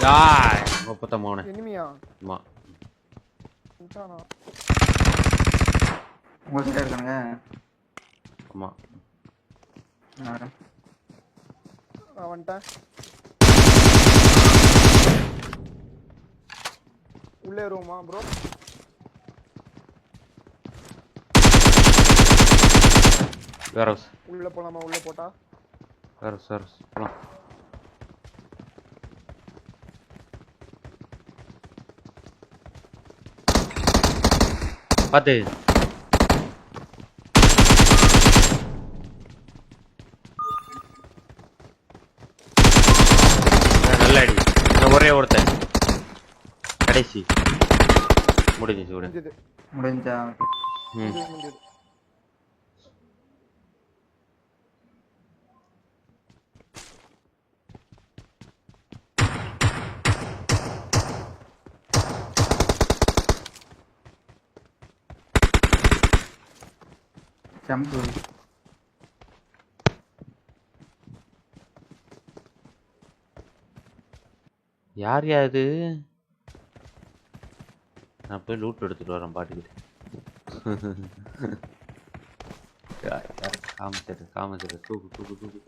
33 எனிமியா ஆமா இன்சானா உங்க கிட்ட இருக்கானுங்க ஆமா வந்துட்டேன் உள்ளே ரூமா ப்ரோ வேற உள்ள போலாமா உள்ள போட்டா போலாம் பாத்து நல்ல அடி ஒரே ஒருத்தன் கடைசி முடிஞ்சு முடிஞ்சா முடிஞ்சது ஜம்ப் யார் இது நான் போய் லூட் எடுத்துட்டு வரேன் பாட்டுக்கிட்டு காமிச்சிரு தூக்கு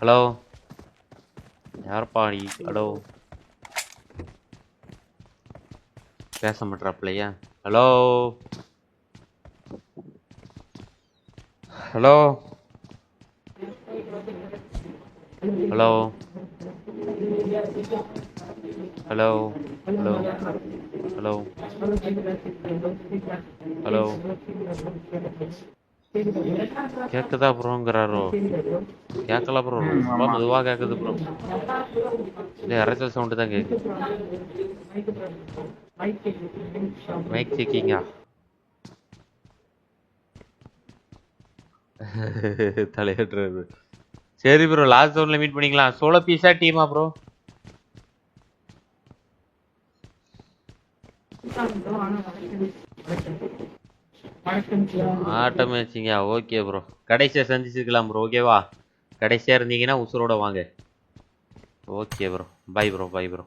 ஹலோ யார்ப்பா நீ ஹலோ பேச மாட்டாப்லையா hello hello hello hello hello hello hello கேக்குதா ப்ரோங்கிறாரோ கேட்கல ப்ரோ ரொம்ப மெதுவா கேக்குது ப்ரோ இறைச்சல் சவுண்டு தான் கேக்குது மைக் செக்கிங்கா தலையிடுறது சரி ப்ரோ லாஸ்ட் ஜோன்ல மீட் பண்ணிக்கலாம் சோலோ பீஸா டீமா ப்ரோ ஆட்டம் வச்சிங்க ஓகே ப்ரோ கடைசியா சந்திச்சிருக்கலாம் ப்ரோ ஓகேவா கடைசியா இருந்தீங்கன்னா உசுரோட வாங்க ஓகே ப்ரோ பை ப்ரோ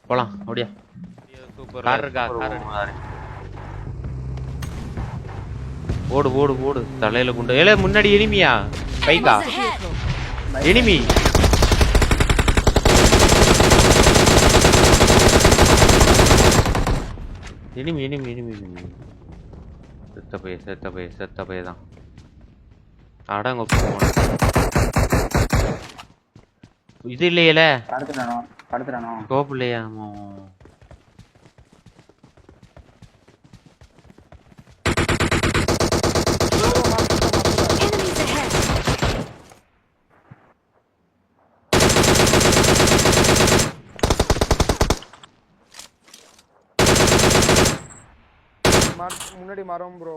போலாம் அப்படியா சூப்பர் கார் இருக்கா கார் ஓடு தலையில குண்டு ஏலே முன்னாடி எனிமியா பைக்கா எனிமி செத்த பைய தான் அடங்க இது இல்லையில படுத்துறானோ ஸ்கோப் இல்லையா முன்னாடி மரம் ப்ரோ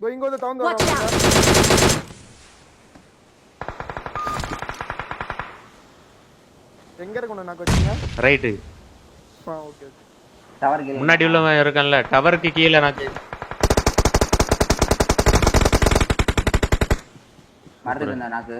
ஒரு இங்க வந்து தவுந்து வராங்க எங்க இருக்கு நான் வச்சீங்க ரைட் ஓகே டவர் கீழ முன்னாடி உள்ளவன் இருக்கான்ல டவருக்கு கீழ நான் மறந்துட்டேன் நாக்கு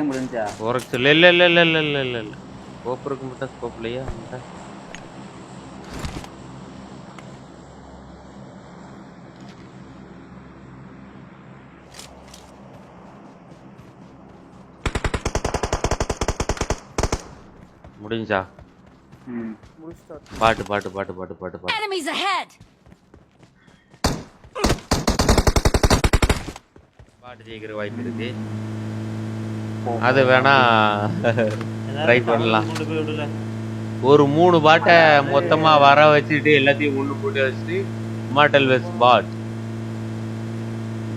முடிஞ்சா இல்ல ஸ்கோப் இருக்கு மட்டும் ஸ்கோப் இல்லையா முடிஞ்சா பாட்டு enemies ahead பாட்டு ஜெயிக்கிற வாய்ப்பு இருக்கு அது வேணா ட்ரை பண்ணலாம் ஒரு 3 பாட்டை மொத்தமா வர வச்சுட்டு எல்லாத்தையும் ஒண்ணு போட்டு வச்சுட்டு மாட்டல் வெஸ் பாட்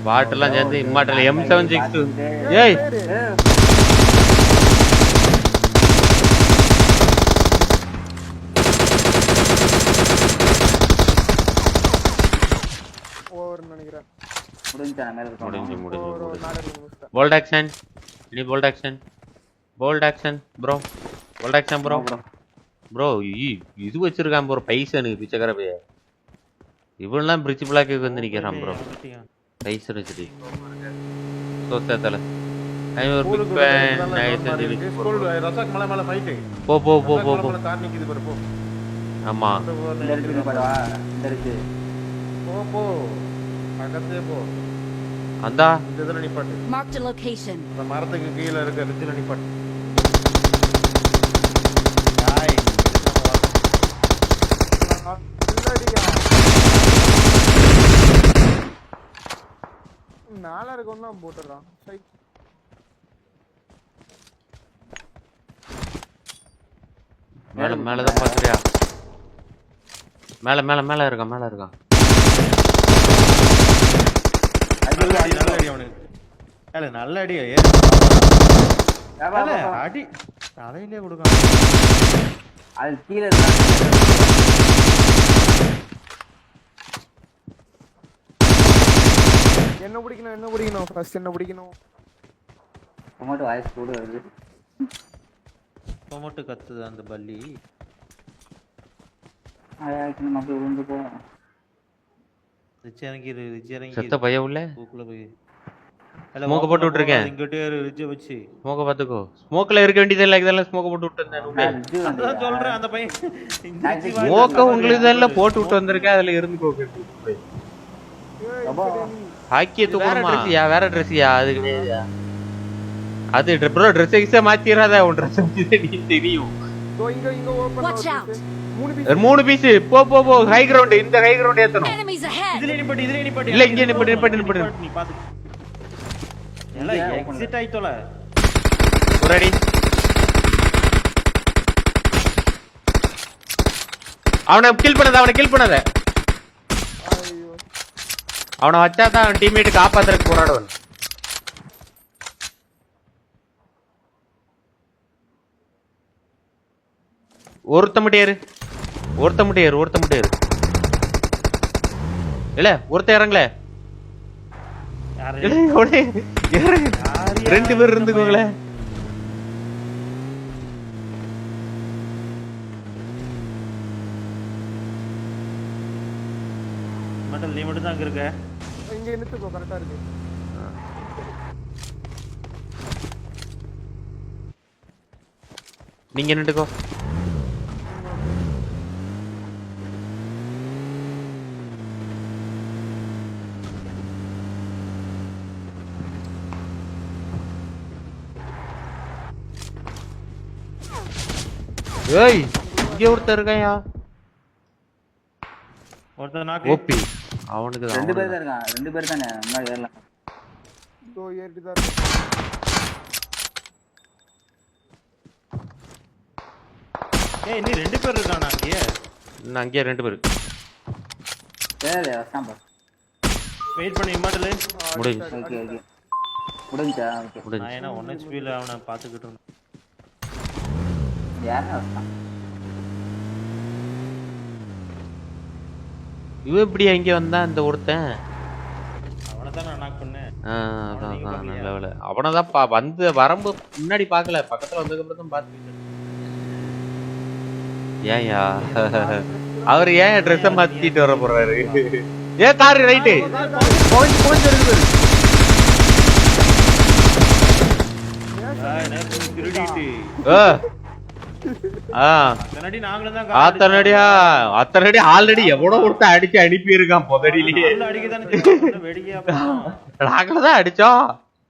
பாட்டெல்லாம் சேர்ந்து இம்மாட்டல M76 ஏய் ஓவர்னு நினைக்கிறேன். முடிஞ்சா மேல இருக்கோம். ஒரு 4 இருக்கு முடிச்சிட்டேன். போல்ட் ஆக்ஷன் இனி bolt action bro bolt action bro bro இது வச்சிருக்கான் ப்ரோ பைசனுக்கு பிச்சைக்கார பைய இவன்லாம் பிரிட்ஜ் பிளாக்கு வந்து நிக்கிறான் ப்ரோ பைசன் வச்சுட்டு சோத்தல ஐ ஒரு பிக் ஃபேன் நைஸ் ஸ்கூல் ரசாக் மலை மேல ஃபைட் போ கார் நிக்குது பாரு போ ஆமா இந்த இருக்கு பாருவா இந்த இருக்கு போ பக்கத்தே போ அந்தா இந்த இதுல நிப்பாட்டு Marked a location. அந்த மரத்துக்கு கீழ இருக்க ரிட்ஜ்ல நிப்பாட்டு ஹாய் நாலா இருக்கும் தான் போட்டுறான். சரி. மேல தான் பாக்குறியா மேல இருக்கான் நல்ல அடி அவனுக்கு ஏல நல்ல அடி அடி தலையிலே கொடுக்கான் அது கீழ இருக்கு. என்ன பிடிக்கணும் ஃபர்ஸ்ட் என்ன பிடிக்கணும். டொமேட்டோ வாய்ஸ் கூட வருது. டொமேட்டோ கத்துது அந்த பல்லி ஆயாக்கு நம்ம விழுந்து போவோம். ரிட்ஜ் இறங்கி செத்த பைய உள்ள பூக்குள்ள போய் ஸ்மோக்க போட்டு விட்டுருக்கேன் இங்கட்டே ரிட்ஜ் வச்சு ஸ்மோக்க பாத்துக்கோ ஸ்மோக்ல இருக்க வேண்டியது இல்ல இதெல்லாம் ஸ்மோக்க போட்டு விட்டுறேன் அதான் சொல்றேன் அந்த பையன் ஸ்மோக்க உங்களுக்கு இதெல்லாம் போட்டு விட்டு வந்திருக்கேன் அதுல இருந்து ஹாக்கிய தூக்கணுமா வேற ட்ரெஸ்ஸியா அது கிடையாது அது ப்ரோ ட்ரெஸ் எக்ஸா மாத்திராத உன் ட்ரெஸ் நீ தெரியும் இங்க open Watch out. 3 piece 3 piece போ ஹை கிரவுண்ட் இந்த ஹை கிரவுண்ட் ஏத்தணும் Enemies ahead. இதுல நிப்பாட்டு இல்ல இங்க நிப்பாட்டு நீ பாத்து எல்லாம் எக்ஸிட் ஆயிட்டோல ஒரு அடி அவனை கில் பண்ணாத ஐயோ அவனை வச்சாதான் அவன் டீம்மேட் காப்பாத்துறதுக்கு போராடுவான் ஒருத்த மட்டும் ஏறு இல்ல ஒருத்த இறங்கல ரெண்டு பேர் இருந்துக்கோங்களே மட்டும் நீ மட்டும் தான் அங்க இருக்க இங்க நிறுத்துக்கோ கரெக்டா இருக்கு நீங்க நின்னுக்கோ ஏய் இங்க ஒருத்தர் இருக்காயா ஒருத்தன் நாக்கு ஓபி அவனுக்கு ரெண்டு பேர் தான் இருக்கான். 2 பேர் தானே முன்னாடி ஏறலாம். இதோ ஏறிட்டு தான் இருக்கு. ஏய் நீ 2 பேர் இருக்கானா அங்கேயே இன்னும் அங்கேயே 2 பேர் சரி வச்சான் பாரு. வெயிட் பண்ணி இம்மாட்டல முடிஞ்சு ஓகே முடிஞ்சா ஓகே. முடிஞ்சு நான் என்ன 1 HP ல அவனை பாத்துக்கிட்டு இருந்தேன் யாரா வச்சான்? இவன் இப்படி அங்கே வந்தா இந்த ஒருத்தன் அவனை தான் நான் நாக் பண்ணேன் அதான் நல்ல வேலை அவனதான் வந்து வரம்பு முன்னாடி பாக்கல பக்கத்துல வந்ததுக்கு அப்புறம் தான் பாத்துக்கிட்டு ஏன்யா அவர் ஏன் ட்ரெஸ்ஸை மாத்திட்டு வர போறாரு ஏ காரு ரைட்டு அத்தனடி ஆல்ரெடி எவ்வளவு ஒருத்த அடிச்சு அனுப்பி இருக்கான் புதடியிலேயே நாங்களதான் அடிச்சோம்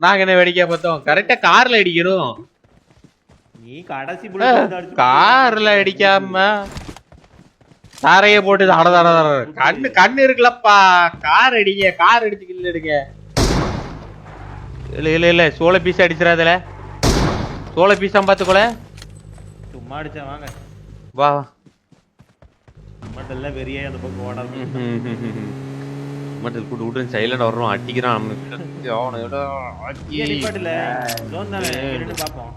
நாங்க என்ன வேடிக்கையா பார்த்தோம் கரெக்டா கார்ல அடிக்கிறோம் நீ கடைசி கார்ல அடிக்காம தாரைய போட்டு கண்ணு இருக்குல்லப்பா கார் அடிங்க கார் அடிச்சு கில்ல எடுங்க இல்ல சோள பீஸ் அடிச்சிடாதல சோள பீஸா பாத்துக்கோல சும்மா அடிச்சா வாங்க வா மட்டும் வெறியே அந்த பக்கம் ஓடாது மட்டும் கூட்டு விட்டு சைலண்ட் வர்றோம் அடிக்கிறான் அவனை எவ்வளோ இங்கே நிப்பாட்டுல ஜோன் தானே நின்னு பாப்போம்.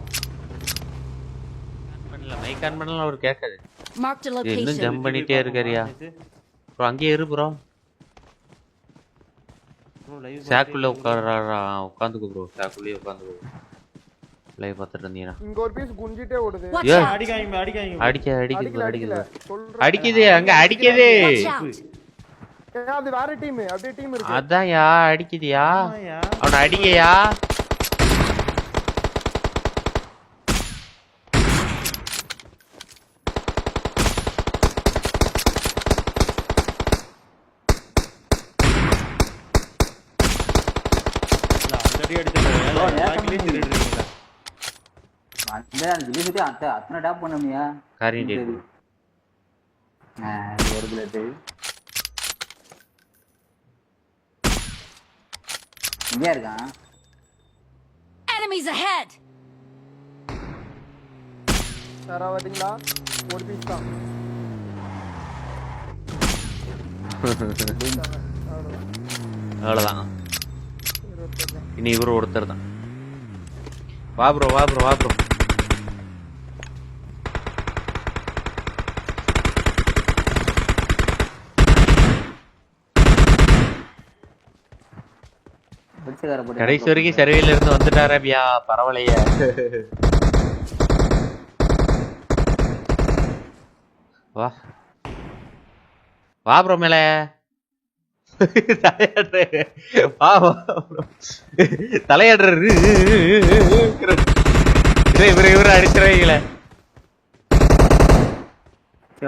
பண்ணல மைக் ஆன் பண்ணலாம் அவர் கேட்காது. Marked a இன்னும் location. ஜம்ப் பண்ணிட்டே இருக்காரியா ப்ரோ அங்கேயே இரு ப்ரோ. ப்ரோ லைவ் சாக்குள்ள உட்கார்றா உட்காந்துக்கோ ப்ரோ சாக்குள்ளே உட்காந்துக்கோ லைவ் பார்த்துட்டு இருந்தீங்கன்னா இங்க ஒரு பீஸ் குஞ்சிட்டே ஓடுது. Watch Yeah. out. அடிக்காதீங்க அடிக்காதீங்க. அடிக்கல அடிக்குது சொல்றேன். அடிக்குது அங்க அடிக்குது. Watch out. அது வேற டீம் அப்படியே டீம் இருக்கு. அதான்யா அடிக்குதியா ஆமாயா. அவனை அடிக்கையா. இல்ல, அந்த அடி அடிச்சா பாக்கிலே திருடிட்டு இருக்கீங்களா? அந்த ஜிலி சுத்தி அத்தனை டேப் பண்ணமியா காரியம் டேட் ஒரு பிளேட்டு இங்கே இருக்கான். Enemies ahead. யாரா வரீங்களா? ஒரு பீஸ் தான். அவ்வளோதான். இனி இவரு ஒருத்தர் தான். வா ப்ரோ வா ப்ரோ வா ப்ரோ. கடைசி வரைக்கும் சர்வேல இருந்து வந்துட்டாரபியா பரவாயில்லையே. வா வா ப்ரோ மேல தலையாடுறாரு இவரு அடிச்சிருவீங்களே.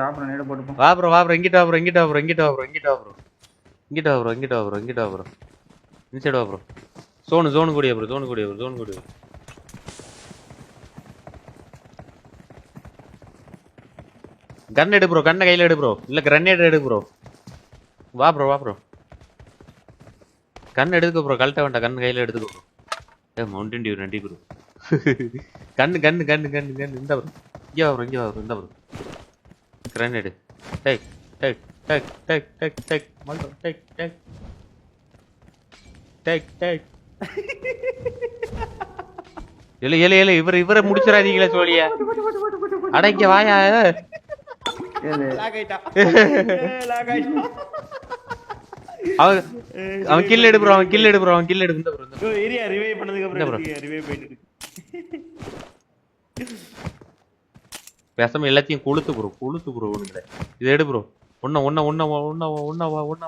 அப்புறம் நேட போட்டுப்போம். வா ப்ரோ வா ப்ரோ இங்கிட்ட வா ப்ரோ இங்கிட்ட வா ப்ரோ இங்கிட்ட வா ப்ரோ இங்கிட்ட வா ப்ரோ இங்கிட்ட வா ப்ரோ இங்கிட்ட வா ப்ரோ இங்கிட்ட வா ப்ரோ இந்த சைடு வா ப்ரோ. ஜோனு கூடிய ப்ரோ ஜோனு கூடிய கன் எடு ப்ரோ கண்ணை கையில எடு ப்ரோ இல்ல கிரனேட் எடு ப்ரோ. வா ப்ரோ கண் எடுத்துக்கோ ப்ரோ கழட்ட வேண்டாம் கண் கையில எடுத்துக்கோ ப்ரோ. ஏ மவுண்டன் டியூ நண்டி ப்ரோ. கண்ணு இந்த ப்ரோ இங்கே வா ப்ரோ இந்த bro grenade take take take take take take மால்டோ டேக் டேக் டேக் டேக் இல்ல இவரை முடிச்சிடாதீங்களா சோழியா. அட இங்க வாயா. லாக் ஆயிட்டா. லாக் ஆயிட்டா. அவன் கில் எடு ப்ரோ இந்த ப்ரோ ப்ரோ ஏரியா ரிவைவ் பண்ணதுக்கு அப்புறம் ரிவைவ் போயிட்டு இருக்கு. பேசாம எல்லாத்தையும் கொளுத்து ப்ரோ ஒண்ணுல இதை எடு ப்ரோ. ஒன்ன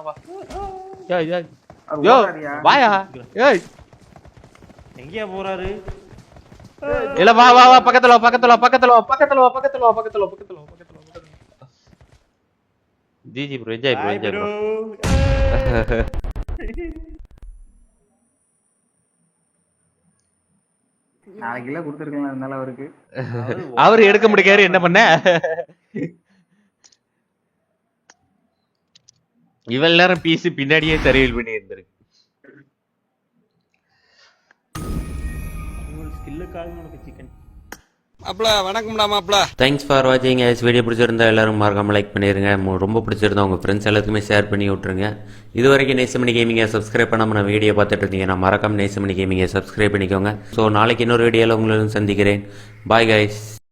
வா யோ வாயா. ஏய் எங்கயா போறாரு? இல்ல வா பக்கத்துல வா. GG bro enjoy bro. நாளைக்கு எல்லாம் கொடுத்துருக்கலாம் இருந்தாலும் அவருக்கு அவரு எடுக்க முடியாது என்ன பண்ண. இவள் நேரம் பீஸ் பின்னாடியே சர்வீல் பண்ணி இருந்திருக்கு. ஸ்கில்லுக்காக நமக்கு சிக்கன். மாப்ள வணக்கம்டா மாப்ள. தேங்க்ஸ் ஃபார் வாட்சிங் கைஸ். வீடியோ பிடிச்சிருந்தா எல்லாரும் மறக்காம லைக் பண்ணிருங்க. ரொம்ப பிடிச்சிருந்தா உங்க ஃப்ரெண்ட்ஸ் எல்லாத்துக்குமே ஷேர் பண்ணி விட்டுருங்க. இது வரைக்கும் நேசமணி கேமிங்கை சப்ஸ்கிரைப் பண்ணாம நான் வீடியோ பார்த்துட்டு இருந்தீங்கன்னா மறக்காம நேசமணி கேமிங்கை சப்ஸ்கிரைப் பண்ணிக்கோங்க. ஸோ நாளைக்கு இன்னொரு வீடியோவில் உங்களுடன் சந்திக்கிறேன். Bye guys.